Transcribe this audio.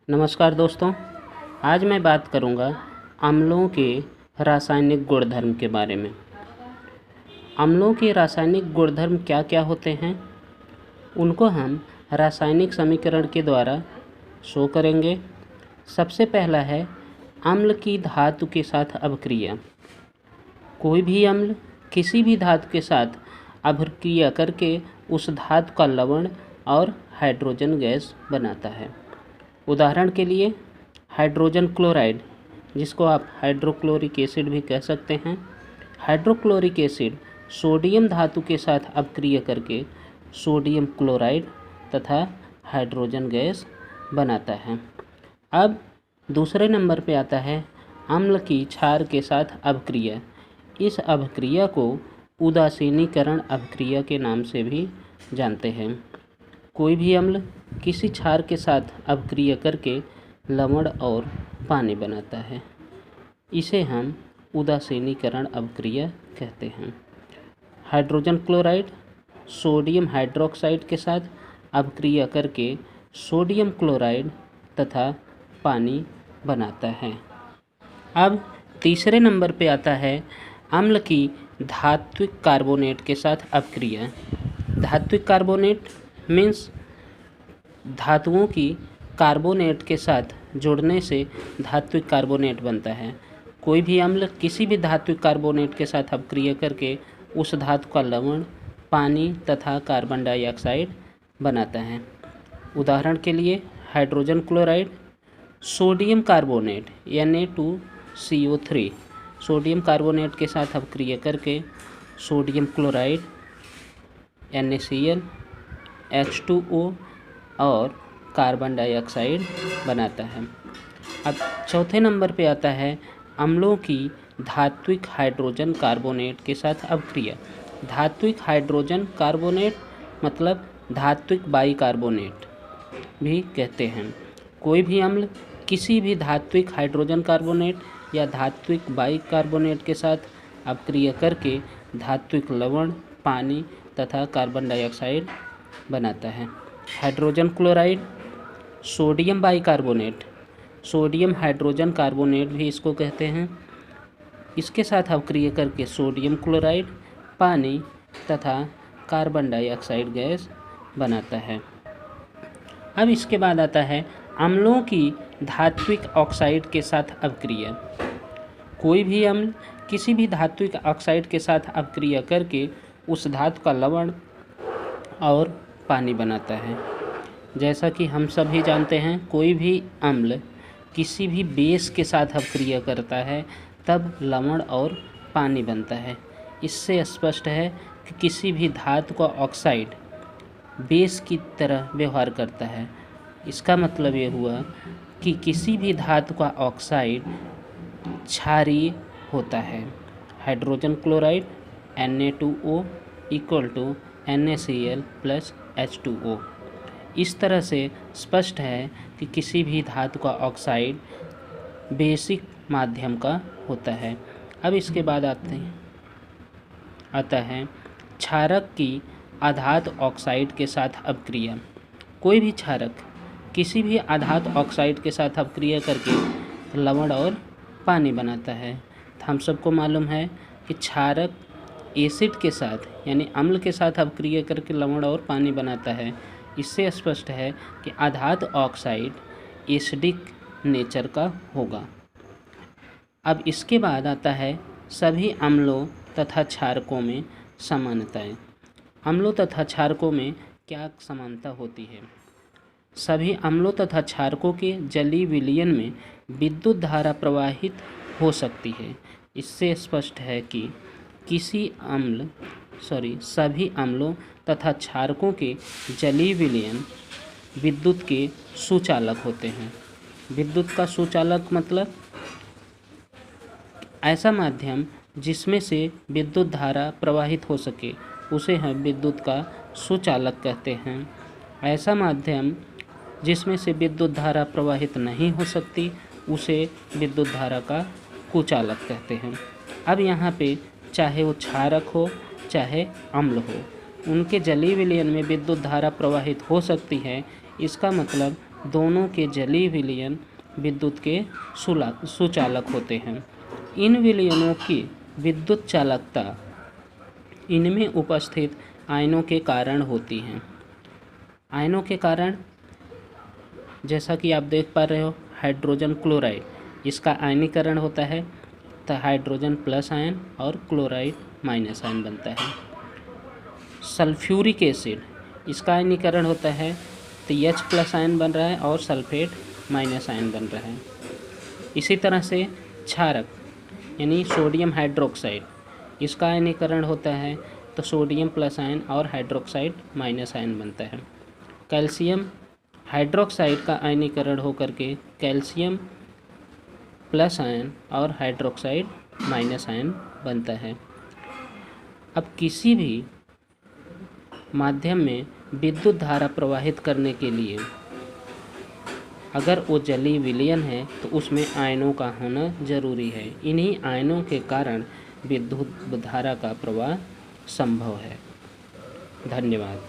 नमस्कार दोस्तों, आज मैं बात करूंगा अम्लों के रासायनिक गुणधर्म के बारे में। अम्लों के रासायनिक गुणधर्म क्या क्या होते हैं, उनको हम रासायनिक समीकरण के द्वारा शो करेंगे। सबसे पहला है अम्ल की धातु के साथ अभिक्रिया। कोई भी अम्ल किसी भी धातु के साथ अभिक्रिया करके उस धातु का लवण और हाइड्रोजन गैस बनाता है। उदाहरण के लिए हाइड्रोजन क्लोराइड, जिसको आप हाइड्रोक्लोरिक एसिड भी कह सकते हैं। हाइड्रोक्लोरिक एसिड सोडियम धातु के साथ अभिक्रिया करके सोडियम क्लोराइड तथा हाइड्रोजन गैस बनाता है। अब दूसरे नंबर पे आता है अम्ल की क्षार के साथ अभिक्रिया। इस अभिक्रिया को उदासीनीकरण अभिक्रिया के नाम से भी जानते हैं। कोई भी अम्ल किसी क्षार के साथ अभिक्रिया करके लवण और पानी बनाता है, इसे हम उदासीनीकरण अभिक्रिया कहते हैं। हाइड्रोजन क्लोराइड सोडियम हाइड्रोक्साइड के साथ अभिक्रिया करके सोडियम क्लोराइड तथा पानी बनाता है। अब तीसरे नंबर पे आता है अम्ल की धात्विक कार्बोनेट के साथ अभिक्रिया। धात्विक कार्बोनेट मीन्स धातुओं की कार्बोनेट के साथ जुड़ने से धात्विक कार्बोनेट बनता है। कोई भी अम्ल किसी भी धात्विक कार्बोनेट के साथ अभिक्रिया करके उस धातु का लवण, पानी तथा कार्बन डाइऑक्साइड बनाता है। उदाहरण के लिए hydrogen chloride sodium carbonate Na2CO3 sodium carbonate के साथ अभिक्रिया करके सोडियम क्लोराइड NaCl H2O और कार्बन डाइऑक्साइड बनाता है। अब चौथे नंबर पे आता है अम्लों की धात्विक हाइड्रोजन कार्बोनेट के साथ अभिक्रिया। धात्विक हाइड्रोजन कार्बोनेट मतलब धात्विक बाइकार्बोनेट भी कहते हैं। कोई भी अम्ल किसी भी धात्विक हाइड्रोजन कार्बोनेट या धात्विक बाइकार्बोनेट के साथ अभिक्रिया करके धात्विक लवण, पानी तथा कार्बन डाइऑक्साइड बनाता है। Hydrogen chloride sodium bicarbonate, sodium hydrogen carbonate भी इसको कहते हैं। इसके साथ अभिक्रिया करके सोडियम क्लोराइड, पानी तथा कार्बन डाइऑक्साइड गैस बनाता है। अब इसके बाद आता है अम्लों की धात्विक ऑक्साइड के साथ अभिक्रिया। कोई भी अम्ल किसी भी धात्विक ऑक्साइड के साथ अभिक्रिया करके उस धातु का लवण और पानी बनाता है। जैसा कि हम सभी जानते हैं, कोई भी अम्ल किसी भी बेस के साथ अभिक्रिया करता है तब लवण और पानी बनता है। इससे स्पष्ट है कि किसी भी धातु का ऑक्साइड बेस की तरह व्यवहार करता है। इसका मतलब ये हुआ कि किसी भी धातु का ऑक्साइड क्षारीय होता है। Hydrogen chloride Na2O = NaCl + H2O। इस तरह से स्पष्ट है कि किसी भी धातु का ऑक्साइड बेसिक माध्यम का होता है। अब इसके बाद आता है क्षारक की आधात ऑक्साइड के साथ अभिक्रिया। कोई भी क्षारक किसी भी आधात ऑक्साइड के साथ अभिक्रिया करके लवण और पानी बनाता है। हम सबको मालूम है कि क्षारक एसिड के साथ यानी अम्ल के साथ अभिक्रिया करके लवण और पानी बनाता है। इससे स्पष्ट है कि आधात ऑक्साइड एसिडिक नेचर का होगा। अब इसके बाद आता है सभी अम्लों तथा क्षारकों में समानताएं। अम्लों तथा क्षारकों में क्या समानता होती है? सभी अम्लों तथा क्षारकों के जलीय विलयन में विद्युत धारा प्रवाहित हो सकती है। इससे स्पष्ट है कि सभी अम्लों तथा क्षारकों के जलीय विलयन विद्युत के सुचालक होते हैं। विद्युत का सुचालक मतलब ऐसा माध्यम जिसमें से विद्युत धारा प्रवाहित हो सके उसे हम विद्युत का सुचालक कहते हैं। ऐसा माध्यम जिसमें से विद्युत धारा प्रवाहित नहीं हो सकती उसे विद्युत धारा का कुचालक कहते हैं। अब यहाँ पे चाहे वो क्षारक हो चाहे अम्ल हो, उनके जलीय विलयन में विद्युत धारा प्रवाहित हो सकती है। इसका मतलब दोनों के जलीय विलयन विद्युत के सुचालक होते हैं। इन विलयनों की विद्युत चालकता इनमें उपस्थित आयनों के कारण होती हैं। आयनों के कारण जैसा कि आप देख पा रहे हो, हाइड्रोजन क्लोराइड, इसका आयनीकरण होता है तो हाइड्रोजन प्लस आयन और क्लोराइड माइनस आयन बनता है। सल्फ्यूरिक एसिड, इसका आयनीकरण होता है तो H प्लस आयन बन रहा है और सल्फेट माइनस आयन बन रहा है। इसी तरह से क्षारक यानी सोडियम हाइड्रोक्साइड, इसका आयनीकरण होता है तो सोडियम प्लस आयन और हाइड्रोक्साइड माइनस आयन बनता है। कैल्शियम हाइड्रोक्साइड का आयनीकरण होकर के कैल्शियम प्लस आयन और हाइड्रोक्साइड माइनस आयन बनता है। अब किसी भी माध्यम में विद्युत धारा प्रवाहित करने के लिए अगर वो जलीय विलयन है तो उसमें आयनों का होना जरूरी है। इन्हीं आयनों के कारण विद्युत धारा का प्रवाह संभव है। धन्यवाद।